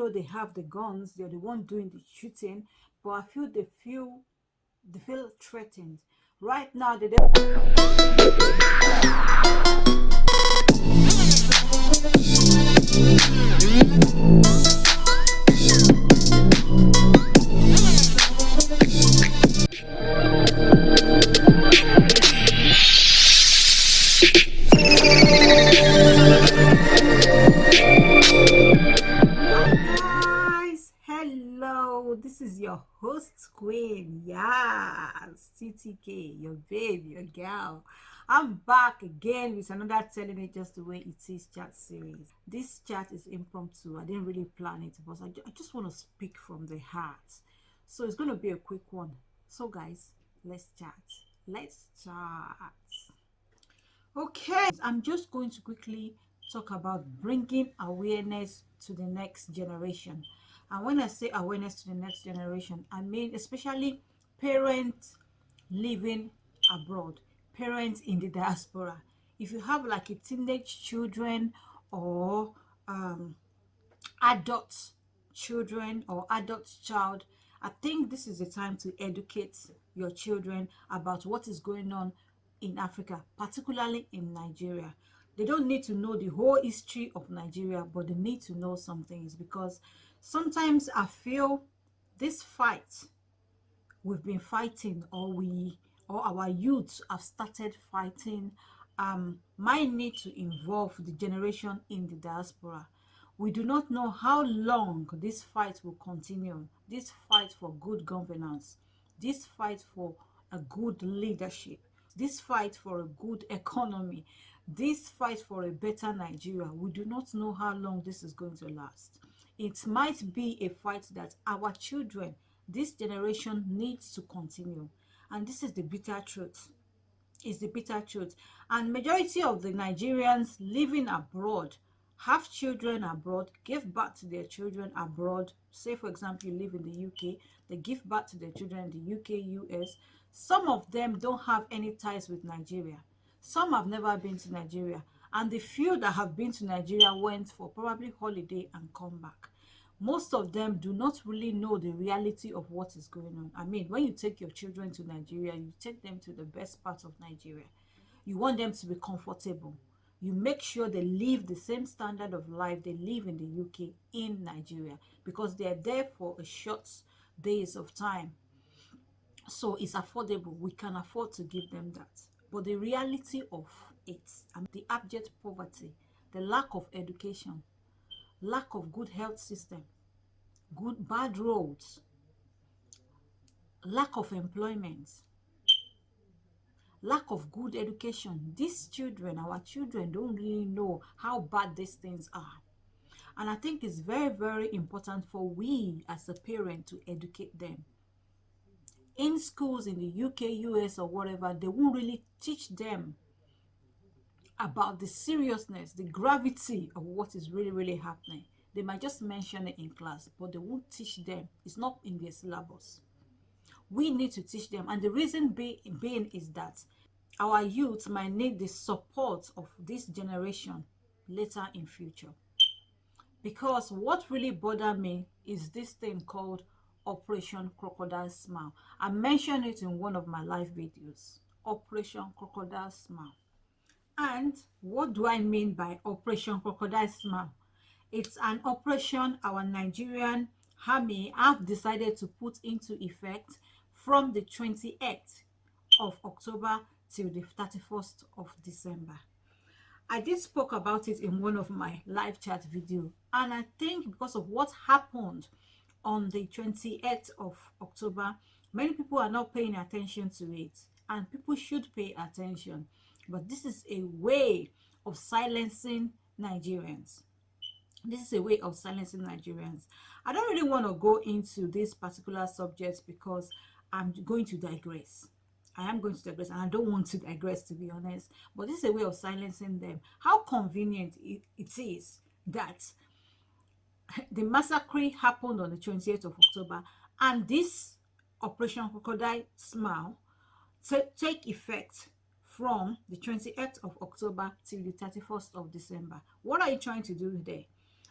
though they have the guns, they're the one doing the shooting, but I feel they feel threatened. Right now, they guys, hello. This is your host Queen. Yes, TTK, your babe, your girl. I'm back again with another Telling It Just the Way It Is chat series. This chat is impromptu. I didn't really plan it, but I just want to speak from the heart. So it's going to be a quick one. So, guys, let's chat. Let's chat. Okay, I'm just going to quickly talk about bringing awareness to the next generation. And when I say awareness to the next generation, I mean especially parents living abroad, parents in the diaspora. If you have like a teenage children or adult children or adult child, I think this is the time to educate your children about what is going on in Africa, particularly in Nigeria. They don't need to know the whole history of Nigeria, but they need to know some things, because sometimes I feel this fight we've been fighting, or our youths have started fighting, might need to involve the generation in the diaspora. We do not know how long this fight will continue. This fight for good governance, this fight for a good leadership, this fight for a good economy, this fight for a better Nigeria. We do not know how long this is going to last. It might be a fight that our children, this generation, needs to continue. And this is the bitter truth. It's the bitter truth. And majority of the Nigerians living abroad have children abroad, give birth to their children abroad. Say, for example, you live in the UK, they give birth to their children in the UK, US. Some of them don't have any ties with Nigeria. Some have never been to Nigeria. And the few that have been to Nigeria went for probably holiday and come back. Most of them do not really know the reality of what is going on. I mean, when you take your children to Nigeria, you take them to the best part of Nigeria. You want them to be comfortable. You make sure they live the same standard of life they live in the UK in Nigeria, because they're there for a short days of time. So it's affordable. We can afford to give them that. But the reality of it, I mean, the abject poverty, the lack of education, lack of good health system, bad roads, lack of employment, lack of good education. These children, our children, don't really know how bad these things are. And I think it's very, very important for we as a parent to educate them. In schools in the UK, US, or whatever, they won't really teach them about the seriousness, the gravity of what is really, really happening. They might just mention it in class, but they won't teach them. It's not in their syllabus. We need to teach them. And the reason being is that our youth might need the support of this generation later in future. Because what really bothered me is this thing called Operation Crocodile Smile. I mentioned it in one of my live videos. Operation Crocodile Smile. And what do I mean by Operation Crocodile Smile? It's an operation our Nigerian army have decided to put into effect from the 28th of October till the 31st of December. I did spoke about it in one of my live chat video, and I think because of what happened on the 28th of October, many people are not paying attention to it, and people should pay attention. But this is a way of silencing Nigerians. This is a way of silencing Nigerians. I don't really want to go into this particular subject because I'm going to digress. I am going to digress, and I don't want to digress, to be honest. But this is a way of silencing them. How convenient it is that the massacre happened on the 28th of October, and this Operation Crocodile Smile take effect from the 28th of October till the 31st of December. What are you trying to do there?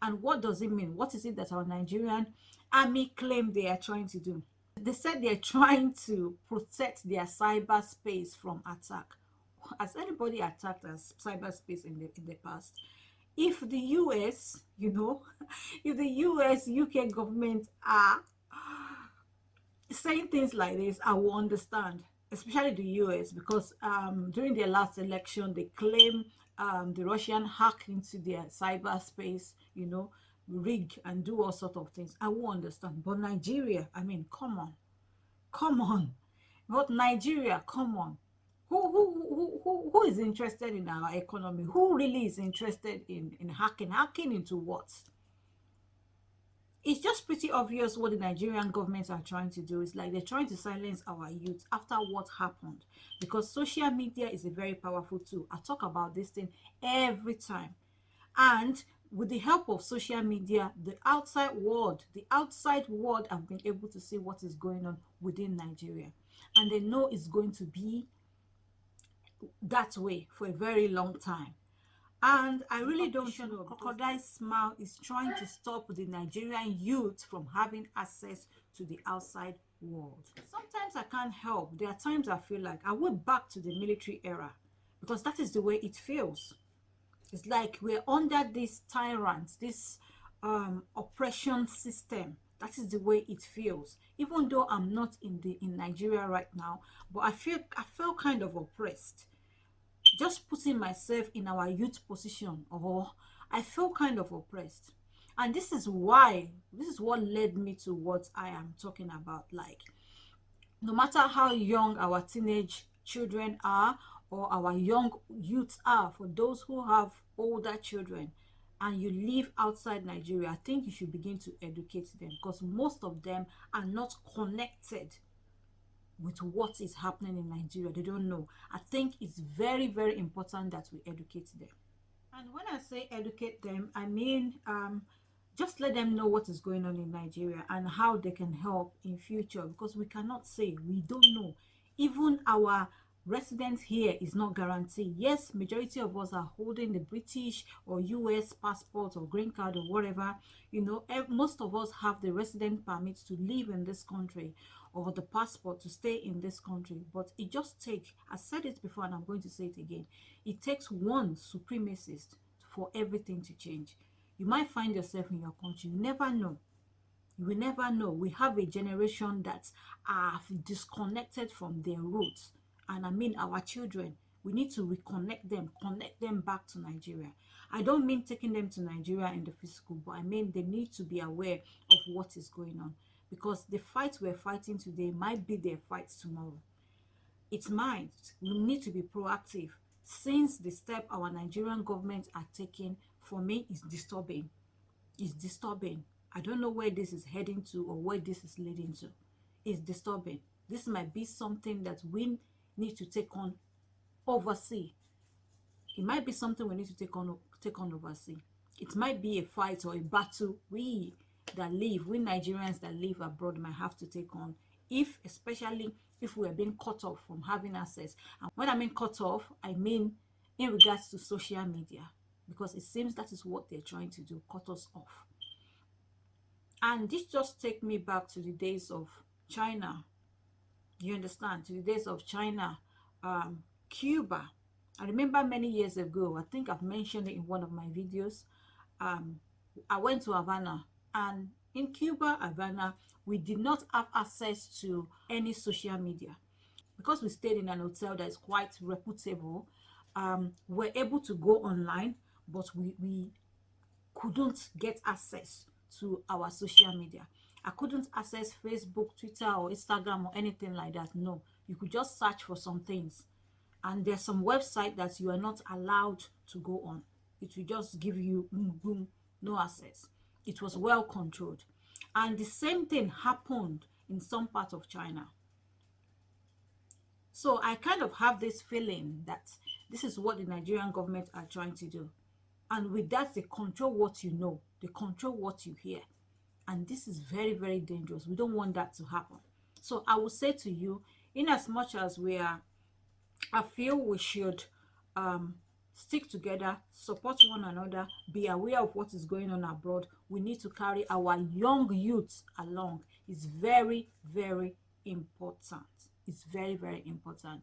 And what does it mean? What is it that our Nigerian army claim they are trying to do? They said they're trying to protect their cyberspace from attack. Has anybody attacked us cyberspace in the past? If the US, if the US, UK government are saying things like this, I will understand, especially the US, because during their last election, they claim the Russian hacked into their cyberspace, rig and do all sort of things. I will understand. But Nigeria, I mean, come on. But Nigeria, come on. Who is interested in our economy? Who really is interested in hacking? Hacking into what? It's just pretty obvious what the Nigerian governments are trying to do. It's like they're trying to silence our youth after what happened, because social media is a very powerful tool. I talk about this thing every time. And with the help of social media, the outside world have been able to see what is going on within Nigeria. And they know it's going to be that way for a very long time. And I really don't know. Crocodile Smile is trying to stop the Nigerian youth from having access to the outside world. Sometimes I can't help. There are times I feel like I went back to the military era, because that is the way it feels. It's like we're under this tyrant, this oppression system. That is the way it feels. Even though I'm not in Nigeria right now, but I felt kind of oppressed. Just putting myself in our youth position, or I feel kind of oppressed. And this is what led me to what I am talking about. Like, no matter how young our teenage children are, or our young youths are, for those who have older children and you live outside Nigeria, I think you should begin to educate them, because most of them are not connected with what is happening in Nigeria. They don't know. I think it's very, very important that we educate them. And when I say educate them, I mean just let them know what is going on in Nigeria and how they can help in future, because we cannot say we don't know. Even our residence here is not guaranteed. Yes, majority of us are holding the British or US passport or green card or whatever. Most of us have the resident permit to live in this country, or the passport to stay in this country. But it just takes, I said it before and I'm going to say it again, it takes one supremacist for everything to change. You might find yourself in your country. You never know. You will never know. We have a generation that are disconnected from their roots. And I mean our children. We need to reconnect them, connect them back to Nigeria. I don't mean taking them to Nigeria in the physical, but I mean they need to be aware of what is going on. Because the fight we're fighting today might be their fight tomorrow. It's mine. We need to be proactive. Since the step our Nigerian government are taking, for me, is disturbing. It's disturbing. I don't know where this is heading to or where this is leading to. It's disturbing. This might be something that we need to take on overseas. It might be something we need to take on overseas. It might be a fight or a battle we Nigerians that live abroad might have to take on, especially if we are being cut off from having access. And when I mean cut off, I mean in regards to social media, because it seems that is what they're trying to do, cut us off. And this just takes me back to the days of China. You understand? To the days of China, Cuba. I remember many years ago, I think I've mentioned it in one of my videos, I went to Havana, and in Cuba, Havana, we did not have access to any social media. Because we stayed in an hotel that is quite reputable, we're able to go online, but we couldn't get access to our social media. I couldn't access Facebook, Twitter, or Instagram, or anything like that. No, you could just search for some things. And there's some website that you are not allowed to go on. It will just give you boom, no access. It was well controlled. And the same thing happened in some part of China. So I kind of have this feeling that this is what the Nigerian government are trying to do. And with that, they control what you know. They control what you hear. And this is very, very dangerous. We don't want that to happen. So I will say to you, in as much as I feel we should stick together, support one another, be aware of what is going on abroad. We need to carry our young youth along. It's very, very important. It's very, very important.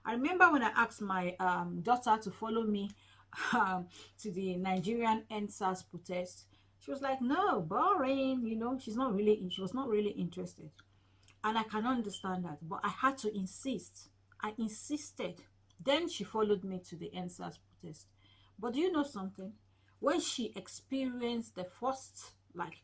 I remember when I asked my daughter to follow me to the Nigerian NSAS protest, she was like, no, boring, she was not really interested. And I can understand that, but I had to insist. I insisted. Then she followed me to the NSAS protest. But do you know something? When she experienced the first like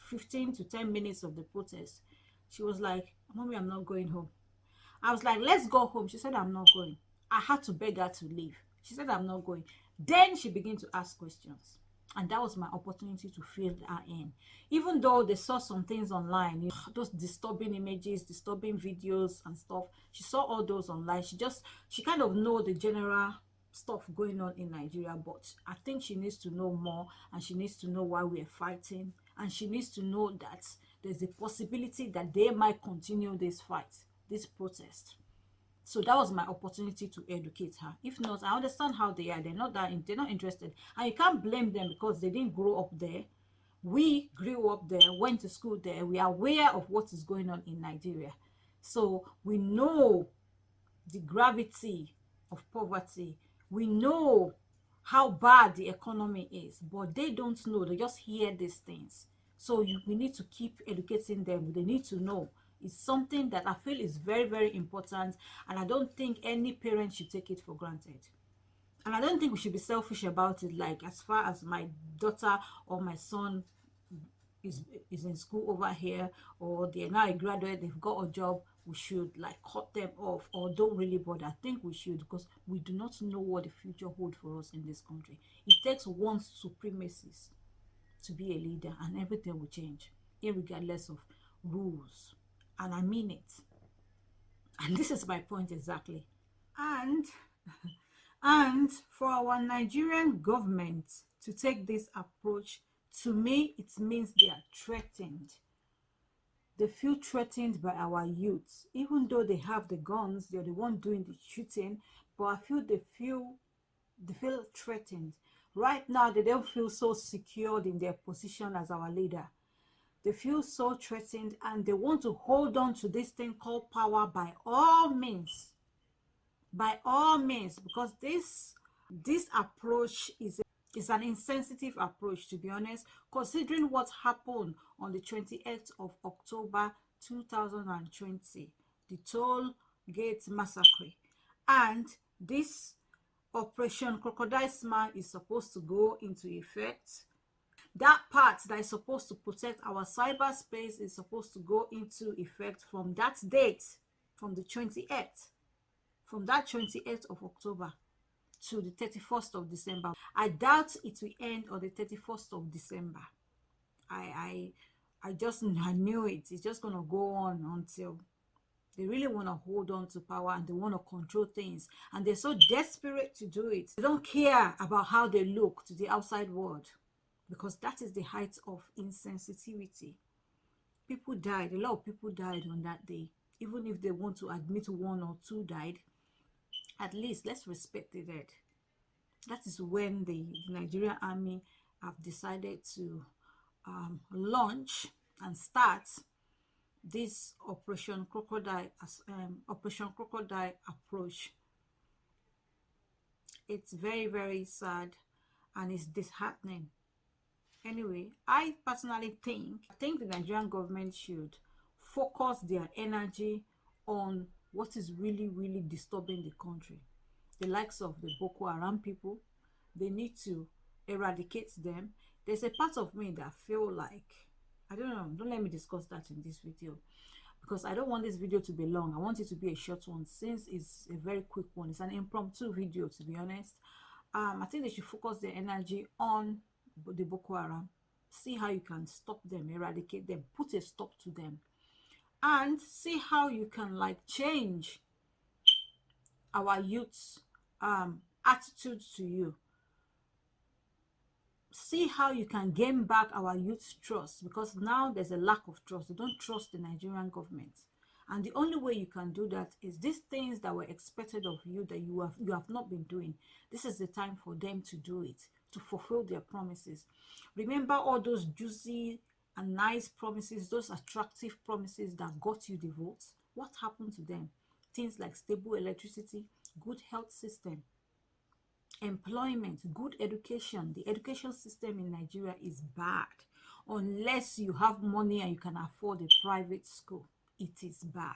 15 to 10 minutes of the protest, she was like, Mommy, I'm not going home. I was like, let's go home. She said, I'm not going. I had to beg her to leave. She said, I'm not going. Then she began to ask questions. And that was my opportunity to fill her in. Even though they saw some things online, those disturbing images, disturbing videos and stuff, she saw all those online. She kind of know the general stuff going on in Nigeria, but I think she needs to know more, and she needs to know why we're fighting, and she needs to know that there's a possibility that they might continue this fight, this protest. So that was my opportunity to educate her. If not, I understand how they are. They're not interested, and you can't blame them because they didn't grow up there. We grew up there, went to school there. We are aware of what is going on in Nigeria, so we know the gravity of poverty. We know how bad the economy is, but they don't know. They just hear these things. So we need to keep educating them. They need to know. It's something that I feel is very, very important, and I don't think any parent should take it for granted. And I don't think we should be selfish about it, like as far as my daughter or my son is in school over here, or they're now a graduate, they've got a job, we should like cut them off or don't really bother. I think we should, because we do not know what the future holds for us in this country. It takes one supremacist to be a leader, and everything will change, regardless of rules. And I mean it. And this is my point exactly. And and for our Nigerian government to take this approach, to me, it means they are threatened. They feel threatened by our youth. Even though they have the guns, they're the one doing the shooting, but I feel they feel threatened. Right now, they don't feel so secured in their position as our leader. They feel so threatened, and they want to hold on to this thing called power by all means. By all means, because this approach is an insensitive approach, to be honest, considering what happened on the 28th of October 2020, the toll gate massacre. And this Operation Crocodile Smile is supposed to go into effect. That part that is supposed to protect our cyberspace is supposed to go into effect from that date, from the 28th, from that 28th of October to the 31st of December. I doubt it will end on the 31st of December. I knew it. It's just gonna go on until they really want to hold on to power, and they want to control things, and they're so desperate to do it. They don't care about how they look to the outside world, because that is the height of insensitivity. People died. A lot of people died on that day. Even if they want to admit one or two died, at least let's respect the dead. That is when the Nigerian army have decided to launch and start this Operation Crocodile approach. It's very, very sad, and it's disheartening. Anyway, I personally think the Nigerian government should focus their energy on what is really, really disturbing the country. The likes of the Boko Haram people, they need to eradicate them. There's a part of me that feel like, I don't know, don't let me discuss that in this video, because I don't want this video to be long. I want it to be a short one, since it's a very quick one. It's an impromptu video, to be honest. I think they should focus their energy on the Boko Haram. See how you can stop them, eradicate them, put a stop to them, and see how you can like change our youth's attitude to you. See how you can gain back our youth's trust, because now there's a lack of trust. They don't trust the Nigerian government, And the only way you can do that is these things that were expected of you that you have not been doing. This is the time for them to do it, to fulfill their promises. Remember all those juicy and nice promises, those attractive promises that got you the votes? What happened to them? Things like stable electricity, good health system, employment, good education. The education system in Nigeria is bad. Unless you have money and you can afford a private school, it is bad.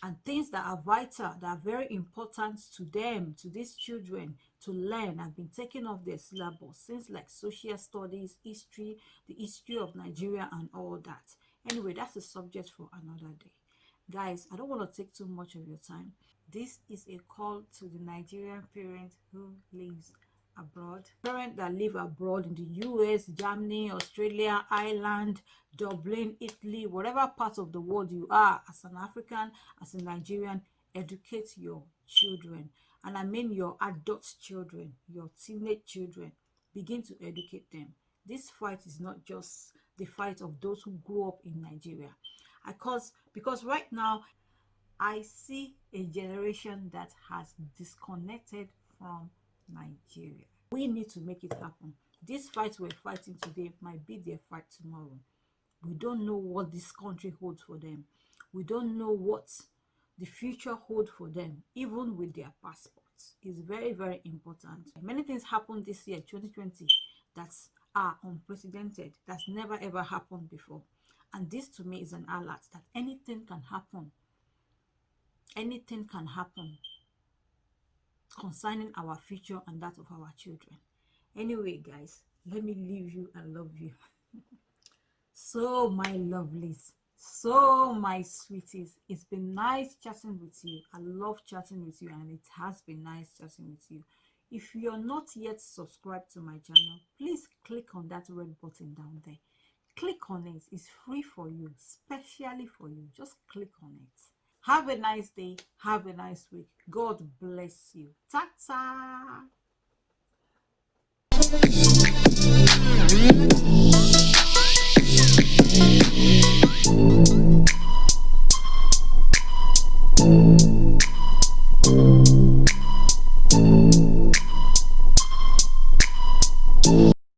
And things that are vital, that are very important to them, to these children to learn, have been taken off their syllabus. Things like social studies, history, the history of Nigeria and all that. Anyway, that's a subject for another day. Guys, I don't want to take too much of your time. This is a call to the Nigerian parent who lives abroad. Parents that live abroad in the US, Germany, Australia, Ireland, Dublin, Italy, whatever part of the world you are, as an African, as a Nigerian, educate your children. And I mean your adult children, your teenage children. Begin to educate them. This fight is not just the fight of those who grew up in Nigeria. Because right now, I see a generation that has disconnected from Nigeria. We need to make it happen. This fight we're fighting today might be their fight tomorrow. We don't know what this country holds for them. We don't know what the future holds for them, even with their passports. It's very, very important. Many things happened this year, 2020, that are unprecedented. That's never ever happened before. And this to me is an alert that anything can happen. Anything can happen concerning our future and that of our children. Anyway, guys, let me leave you. I love you. So, my lovelies, so my sweeties, it's been nice chatting with you. I love chatting with you, and it has been nice chatting with you. If you're not yet subscribed to my channel, please click on that red button down there. Click on it. It's free for you, specially for you. Just click on it. Have a nice day. Have a nice week. God bless you. Ta-ta.